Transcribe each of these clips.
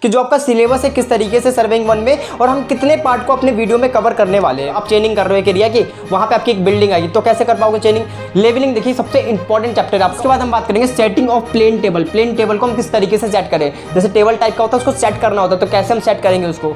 कि जो आपका सिलेबस है किस तरीके से सर्वेइंग 1 में और हम कितने पार्ट को अपने वीडियो में कवर करने वाले हैं। आप चेनिंग कर रहे हो एक एरिया की, वहां पे आपकी एक बिल्डिंग आएगी तो कैसे कर पाओगे चेनिंग। लेवलिंग देखिए सबसे इंपॉर्टेंट चैप्टर है। उसके बाद हम बात करेंगे setting of plane table. Plane table को हम किस तरीके से सेट करें, जैसे टेबल टाइप का होता है उसको सेट करना होता है तो कैसे हम सेट करेंगे उसको।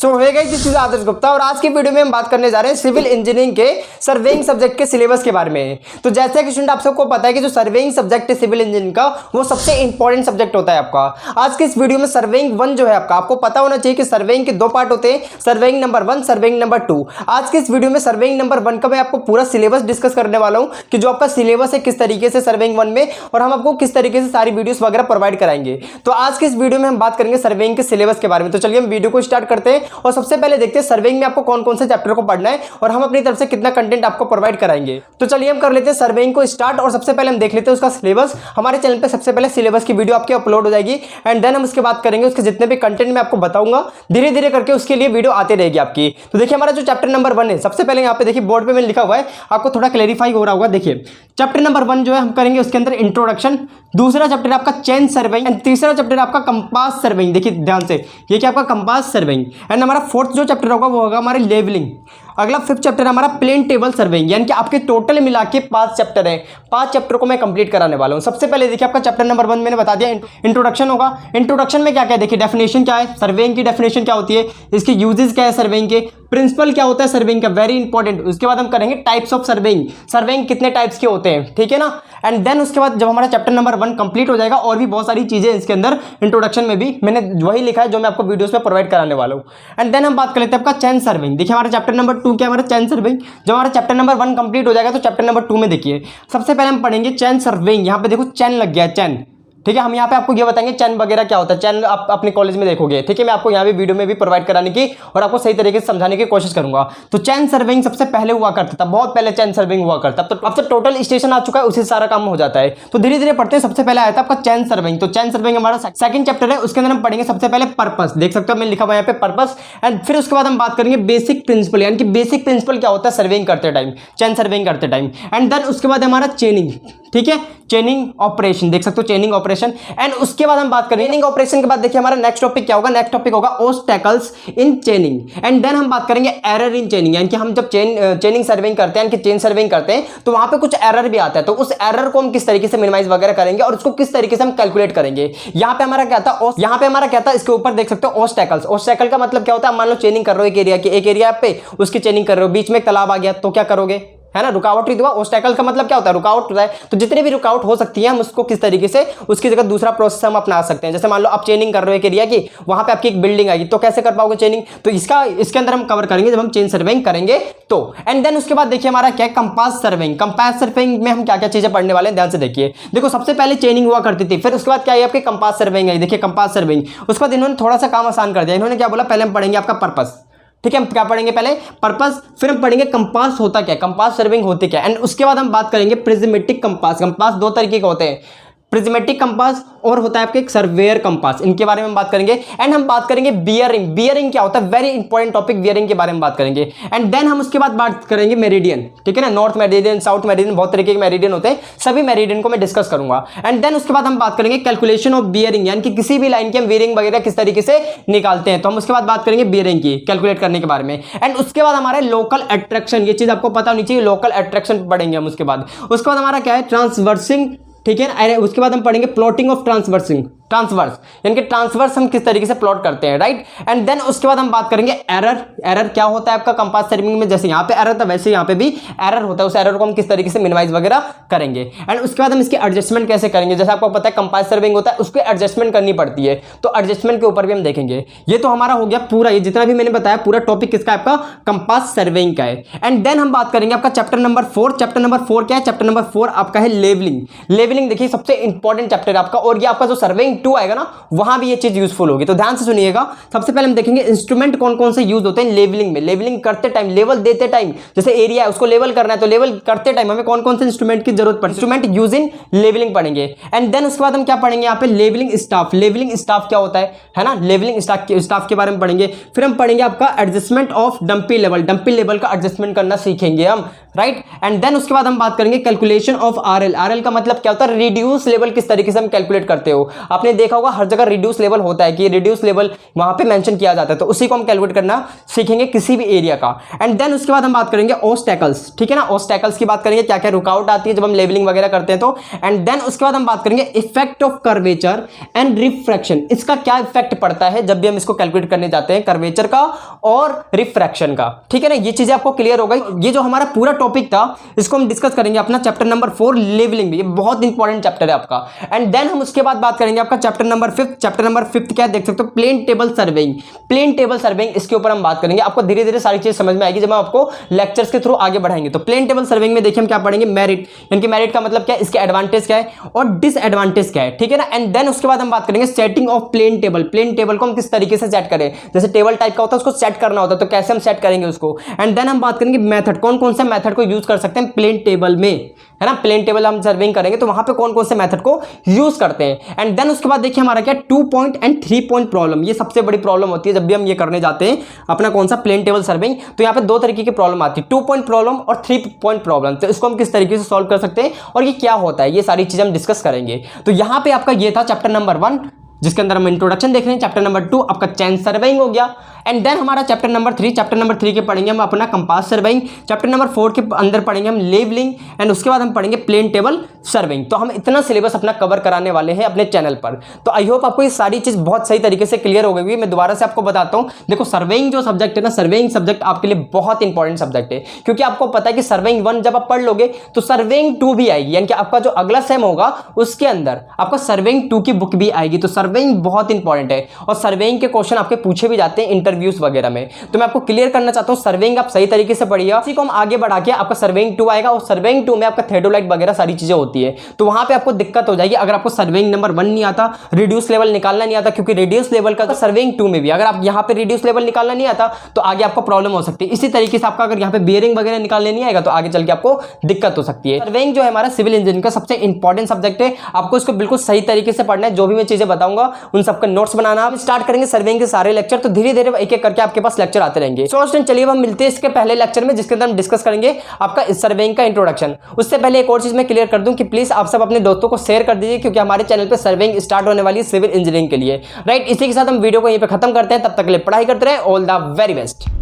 सो हे गाइस, दिस इज आदर्श गुप्ता और आज की वीडियो में हम बात करने जा रहे हैं सिविल इंजीनियरिंग के सर्वेइंग सब्जेक्ट के सिलेबस के बारे में। तो जैसे कि स्टूडेंट आप सबको पता है कि जो सर्वेइंग सब्जेक्ट है सिविल इंजीनियरिंग का वो सबसे इंपॉर्टेंट सब्जेक्ट होता है आपका। आज के इस वीडियो में सर्वेइंग 1 जो है आपको पता होना चाहिए कि सर्वेइंग के 2 पार्ट होते हैं, सर्वेइंग नंबर 1, सर्वेइंग नंबर 2। आज के इस वीडियो में सर्वेइंग नंबर 1 का मैं आपको पूरा सिलेबस डिस्कस करने वाला हूं कि जो आपका सिलेबस है किस तरीके से सर्वेइंग 1 में और हम आपको किस तरीके से सारी वीडियोस वगैरह प्रोवाइड कराएंगे। तो आज के इस वीडियो में हम बात करेंगे सर्वेइंग के सिलेबस के बारे में। तो चलिए हम वीडियो को स्टार्ट करते हैं और सबसे पहले सर्वेइंग में आपको कौन कौन से चैप्टर को पढ़ना है और हम अपनी तरफ से कितना कंटेंट आपको प्रोवाइड कराएंगे। तो चलिए हम कर लेते हैं सर्वेइंग को स्टार्ट और सबसे पहले हम देख लेते हैं उसका सिलेबस। हमारे चैनल पे सबसे पहले सिलेबस की वीडियो आपके अपलोड हो जाएगी एंड देन हम उसके बाद करेंगे उसके जितने भी कंटेंट मैं आपको बताऊंगा धीरे धीरे करके उसके लिए वीडियो आते रहेगी आपकी। तो देखिए हमारा जो चैप्टर नंबर 1 है, सबसे पहले यहाँ पे देखिए बोर्ड पे मैंने लिखा हुआ है, आपको थोड़ा क्लेरिफाई हो रहा होगा। देखिए चैप्टर नंबर 1 जो है हम करेंगे उसके अंदर इंट्रोडक्शन, दूसरा चैप्टर आपका चेन सर्वेइंग एंड तीसरा चैप्टर आपका कंपास सर्वेइंग। देखिए ध्यान से, ये क्या आपका कंपास सर्वेइंग एंड हमारा 4th जो चैप्टर होगा वो होगा हमारे लेवलिंग। अगला 5th चैप्टर हमारा प्लेन टेबल सर्वेइंग, यानी कि आपके टोटल मिला के 5 चैप्टर है। 5 चैप्टर को मैं कंप्लीट कराने वाला हूं। सबसे पहले देखिए आपका चैप्टर नंबर 1 मैंने बता दिया इंट्रोडक्शन होगा। इंट्रोडक्शन में क्या क्या है, देखिए डेफिनेशन क्या है, सर्वेइंग की डेफिनेशन क्या होती है, इसके यूजेस क्या है सर्वेइंग के, प्रिंसिपल क्या होता है सर्वेइंग का, वेरी इंपॉर्टेंट। उसके बाद हम करेंगे टाइप्स ऑफ सर्वेइंग, सर्वेइंग कितने टाइप्स के होते हैं, ठीक है ना। एंड देन उसके बाद जब हमारा चैप्टर नंबर 1 कंप्लीट हो जाएगा और भी बहुत सारी चीजें इसके अंदर इंट्रोडक्शन में भी मैंने वही लिखा है जो मैं आपको वीडियोस में प्रोवाइड कराने वाला हूँ। एंड देन हम बात कर लेते हैं आपका चेन सर्वेइंग। देखिए हमारा चैप्टर नंबर 2 क्या हमारा चेन सर्वेइंग। जब हमारा चैप्टर नंबर 1 कंप्लीट हो जाएगा तो चैप्टर नंबर 2 में देखिए सबसे पहले हम पढ़ेंगे चेन सर्वेइंग। यहाँ पे देखो चेन लग गया है, चेन, ठीक है। हम यहाँ पे आपको ये बताएंगे चैन वगैरह क्या होता है, चैन आप अपने कॉलेज में देखोगे, ठीक है। मैं आपको यहाँ भी वीडियो में भी प्रोवाइड कराने की और आपको सही तरीके से समझाने की कोशिश करूंगा। तो चैन सर्वेइंग सबसे पहले हुआ करता था, बहुत पहले चैन सर्वेइंग हुआ करता, तो अब तो टोटल स्टेशन आ चुका है, उसी सारा काम हो जाता है। तो धीरे धीरे पढ़ते हैं। सबसे पहले आया था आपका चैन सर्वेइंग। तो चैन सर्वेइंग हमारा सेकंड चैप्टर है, उसके अंदर हम पढ़ेंगे सबसे पहले पर्पस। देख सकते हो मैंने लिखा हुआ यहाँ पे पर्पस। एंड फिर उसके बाद हम बात करेंगे बेसिक प्रिंसिपल, यानी कि बेसिक प्रिंसिपल क्या होता है सर्वेइंग करते टाइम, चैन सर्वेइंग करते टाइम। एंड देन उसके बाद हमारा चेनिंग, ठीक है, चेनिंग ऑपरेशन, देख सकते हो चेनिंग ऑपरेशन। एंड उसके बाद हम बात करेंगे चेनिंग ऑपरेशन के बाद देखिए हमारा नेक्स्ट टॉपिक क्या होगा, नेक्स्ट टॉपिक होगा obstacles in chaining. And then हम बात करेंगे एरर इन चेनिंग, यानी कि हम जब चेनिंग सर्वेइंग करते हैं, यानी कि चेन सर्वेइंग करते हैं तो वहां पे कुछ एरर भी आता है, तो उस एरर को हम किस तरीके से मिनिमाइज वगैरह करेंगे और उसको किस तरीके से हम कैलकुलेट करेंगे। यहाँ पे हमारा क्या था, इसके ऊपर देख सकते हो ऑब्स्टैकल्स। ऑब्स्टैकल का मतलब क्या होता है, मान लो चेनिंग कर रहे हो एक एरिया पे, उसकी चेनिंग कर रहे हो, बीच में तालाब आ गया तो क्या करोगे, है ना, रुकावट ही हुआ। ऑब्स्टैकल का मतलब क्या होता है, रुकावट होता है। तो जितनी भी रुकावट हो सकती है हम उसको किस तरीके से उसकी जगह दूसरा प्रोसेस हम अपना सकते हैं। जैसे मान लो आप चेनिंग कर रहे हो एक एरिया की, वहां पे आपकी एक बिल्डिंग आएगी तो कैसे कर पाओगे चेनिंग, तो इसके अंदर हम कवर करेंगे जब हम चेन सर्वेइंग करेंगे तो। एंड देन उसके बाद देखिए हमारा क्या है, कंपास सर्वेइंग। कंपास सर्वेइंग में हम क्या क्या चीजें पढ़ने वाले हैं, ध्यान से देखिए। देखो सबसे पहले चेनिंग हुआ करती थी, फिर उसके बाद क्या है आपकी कंपास सर्वेइंग आई। देखिए कंपास सर्वेइंग, उसके बाद इन्होंने थोड़ा सा काम आसान कर दिया। इन्होंने क्या बोला, पहले हम पढ़ेंगे आपका पर्पस, ठीक है। हम क्या पढ़ेंगे पहले, पर्पस, फिर हम पढ़ेंगे कंपास होता क्या, कंपास सर्विंग होती क्या। एंड उसके बाद हम बात करेंगे प्रिज्मेटिक कंपास। कंपास 2 तरीके के होते हैं, प्रिज्मेटिक कंपास और होता है आपके एक सर्वेयर कंपास, इनके बारे में हम बात करेंगे। एंड हम बात करेंगे बियरिंग। बियरिंग क्या होता है, वेरी इंपॉर्टेंट टॉपिक, बियरिंग के बारे में बात करेंगे। एंड देन हम उसके बाद बात करेंगे मेरिडियन, ठीक है ना, नॉर्थ मेरिडियन, साउथ मेरिडियन, बहुत तरीके के मेरिडियन होते हैं, सभी मेरिडियन को मैं डिस्कस करूंगा। एंड देन उसके बाद हम बात करेंगे कैलकुलेशन ऑफ बियरिंग, यानी कि किसी भी लाइन की हम बियरिंग वगैरह किस तरीके से निकालते हैं, तो हम उसके बाद बात करेंगे बियरिंग की, कैलकुलेट करने के बारे में। एंड उसके बाद हमारे लोकल अट्रैक्शन, ये चीज आपको पता होनी चाहिए, लोकल अट्रैक्शन पढ़ेंगे हम उसके बाद हमारा क्या है, ट्रांसवर्सिंग, ठीक है। उसके बाद हम पढ़ेंगे प्लॉटिंग ऑफ ट्रांसवर्स, यानी कि ट्रांसवर्स हम किस तरीके से प्लॉट करते हैं, राइट। एंड देन उसके बाद हम बात करेंगे एरर क्या होता है आपका कंपास सर्विंग में, जैसे यहाँ पे एरर था वैसे यहाँ पे भी एरर होता है, उस एरर को हम किस तरीके से मिनिमाइज वगैरह करेंगे। एंड उसके बाद हम इसके एडजस्टमेंट कैसे करेंगे, जैसे आपको पता है कंपास सर्विंग होता है उसको एडजस्टमेंट करनी पड़ती है, तो एडजस्टमेंट के ऊपर भी हम देखेंगे। ये तो हमारा हो गया पूरा, ये जितना भी मैंने बताया पूरा टॉपिक किसका, आपका कंपास सर्विंग का है। एंड देन हम बात करेंगे आपका चैप्टर नंबर 4। चैप्टर नंबर 4 क्या है, चैप्टर नंबर 4 आपका है लेवलिंग। लेवलिंग देखिए सबसे इंपॉर्टेंट चैप्टर है आपका, और ये आपका जो सर्वेइंग 2 आएगा ना, वहां भी ये चीज यूजफुल होगी। तो ध्यान से सुनिएगा। सबसे पहले हम देखेंगे इंस्ट्रूमेंट कौन कौन से यूज होते हैं लेवलिंग में। लेवलिंग करते टाइम, लेवल देते टाइम, जैसे एरिया है उसको लेवल करना है तो लेवल करते टाइम हमें कौन कौन से इंस्ट्रूमेंट की जरूरत पड़ती है, इंस्ट्रूमेंट यूज इन लेवलिंग पढ़ेंगे। एंड देन उसके बाद हम क्या पढ़ेंगे यहाँ पे, लेवलिंग स्टाफ। लेवलिंग स्टाफ क्या होता है ना, लेवलिंग स्टाफ के बारे में पढ़ेंगे। फिर हम पढ़ेंगे आपका adjustment of dumpy level, dumpy level का एडजस्टमेंट करना सीखेंगे हम, राइट। एंड देन उसके बाद हम बात करेंगे कैलकुलेशन ऑफ आरएल। आरएल का मतलब क्या होता है, रिड्यूस लेवल किस तरीके से हम कैलकुलेट करते हो। आपने देखा होगा हर जगह रिड्यूस लेवल होता है कि रिड्यूस लेवल वहां पे मेंशन किया जाता है, तो उसी को हम कैलकुलेट करना सीखेंगे किसी भी एरिया का। एंड देन उसके बाद हम बात करेंगे ऑब्स्टैकल्स, ठीक है ना, ऑब्स्टैकल्स की बात करेंगे, क्या क्या रुकावट आती है जब हम लेवलिंग वगैरह करते हैं तो। एंड देन उसके बाद हम बात करेंगे effect of curvature and refraction. इसका क्या इफेक्ट पड़ता है जब भी हम इसको कैलकुलेट करने जाते हैं, कर्वेचर का और रिफ्रैक्शन का, ठीक है ना। ये चीजें आपको क्लियर हो गई। ये जो हमारा पूरा टॉपिक था इसको हम डिस्कस करेंगे अपना चैप्टर नंबर 4 लेवलिंग में। ये बहुत इंपॉर्टेंट चैप्टर है आपका। एंड देन हम उसके बाद बात करेंगे आपका चैप्टर नंबर 5। चैप्टर नंबर 5 क्या देख सकते हो, plane table surveying. Plane table surveying, इसके ऊपर हम बात करेंगे। आपको धीरे धीरे सारी चीज समझ में आएगी जब हम आपको लेक्चर्स के थ्रू आगे बढ़ाएंगे। तो प्लेन टेबल सर्वेइंग में देखिए हम क्या पढ़ेंगे, मेरिट, यानी कि मेरिट का मतलब क्या है, इसके एडवांटेज क्या है और डिसएडवांटेज क्या है, ठीक है ना। एंड देन उसके बाद हम बात करेंगे setting of plane table. Plane table को हम किस तरीके से सेट करें, जैसे टेबल टाइप का होता है उसको सेट करना होता है तो कैसे हम सेट करेंगे उसको। एंड देन हम बात करेंगे मेथड, कौन कौन से मेथड को यूज कर सकते हैं प्लेन टेबल में, है ना। प्लेन टेबल हम सर्विंग करेंगे तो वहां पे कौन कौन से मेथड को यूज करते हैं। एंड देन उसके बाद देखिए हमारा क्या 2 पॉइंट एंड 3 पॉइंट प्रॉब्लम। ये सबसे बड़ी प्रॉब्लम होती है जब भी हम ये करने जाते हैं अपना कौन सा प्लेन टेबल सर्विंग। तो यहाँ पे 2 तरीके की प्रॉब्लम आती है, 2 पॉइंट प्रॉब्लम और 3 पॉइंट प्रॉब्लम। तो इसको हम किस तरीके से सॉल्व कर सकते हैं और ये क्या होता है, ये सारी चीजें हम डिस्कस करेंगे। तो यहाँ पे आपका ये था चैप्टर नंबर 1 जिसके अंदर हम इंट्रोडक्शन देख रहे हैं। चैप्टर नंबर 2 आपका चेन सर्वेइंग हो गया। एंड देन हमारा चैप्टर नंबर 3, चैप्टर नंबर 3 के पढ़ेंगे हम अपना कंपास सर्वेइंग। चैप्टर नंबर 4 के अंदर पढ़ेंगे हम लेवलिंग। एंड उसके बाद हम पढ़ेंगे प्लेन टेबल सर्वेइंग। तो हम इतना सिलेबस अपना कवर कराने वाले हैं अपने चैनल पर। तो आई होप आपको ये सारी चीज बहुत सही तरीके से क्लियर हो गई। मैं दोबारा से आपको बताता हूं, देखो सर्वेइंग जो सब्जेक्ट है ना, सर्वेइंग सब्जेक्ट आपके लिए बहुत इंपॉर्टेंट सब्जेक्ट है, क्योंकि आपको पता है कि सर्वेइंग 1 जब आप पढ़ लोगे तो सर्वेइंग 2 भी आएगी, यानी कि आपका जो अगला सेम होगा उसके अंदर आपका सर्वेइंग 2 की बुक भी आएगी। तो सर्वेइंग बहुत इंपॉर्टेंट है और सर्वेइंग के क्वेश्चन आपके पूछे भी जाते हैं इंटरव्यूज वगैरह में। तो मैं आपको क्लियर करना चाहता हूं सर्वेइंग आप सही तरीके से पढ़िए। इसी को हम आगे बढ़ा के आपका सर्वेइंग 2 आएगा और सर्वेइंग 2 में आपका थेडोलाइट वगैरह सारी चीजें होती है, तो वहां पे आपको दिक्कत हो जाएगी अगर आपको सर्वेइंग नंबर 1 नहीं आता, रिड्यूस लेवल निकालना नहीं आता, क्योंकि रिड्यूस लेवल का सर्वेइंग 2 में भी अगर आप यहां पे रिड्यूस लेवल निकालना नहीं आता तो आगे आपको प्रॉब्लम हो सकती है। इसी तरीके से आपका अगर यहां पे बियरिंग वगैरह निकालने नहीं आएगा तो आगे चल के आपको दिक्कत हो सकती है। सर्वेइंग जो है हमारा सिविल इंजीनियरिंग का सबसे इंपॉर्टेंट सब्जेक्ट है, आपको इसको बिल्कुल सही तरीके से पढ़ना है। जो भी मैं चीजें बताऊंगा उन सबका नोट्स बनाना। आप स्टार्ट करेंगे सर्वेइंग के सारे लेक्चर, तो धीरे धीरे एक एक करके आपके पास लेक्चर आते रहेंगे। सो चलिए हम मिलते हैं इसके पहले लेक्चर में जिसके अंदर हम डिस्कस करेंगे आपका सर्वेइंग का इंट्रोडक्शन। उससे पहले एक और चीज मैं क्लियर कर दूं कि प्लीज आप सब अपने दोस्तों को शेयर कर दीजिए, क्योंकि हमारे चैनल पे सर्वेइंग स्टार्ट होने वाली है सिविल इंजीनियरिंग के लिए, राइट। इसी के साथ हम वीडियो को यहीं पे खत्म करते हैं, तब तक के लिए पढ़ाई करते रहे। All the very best.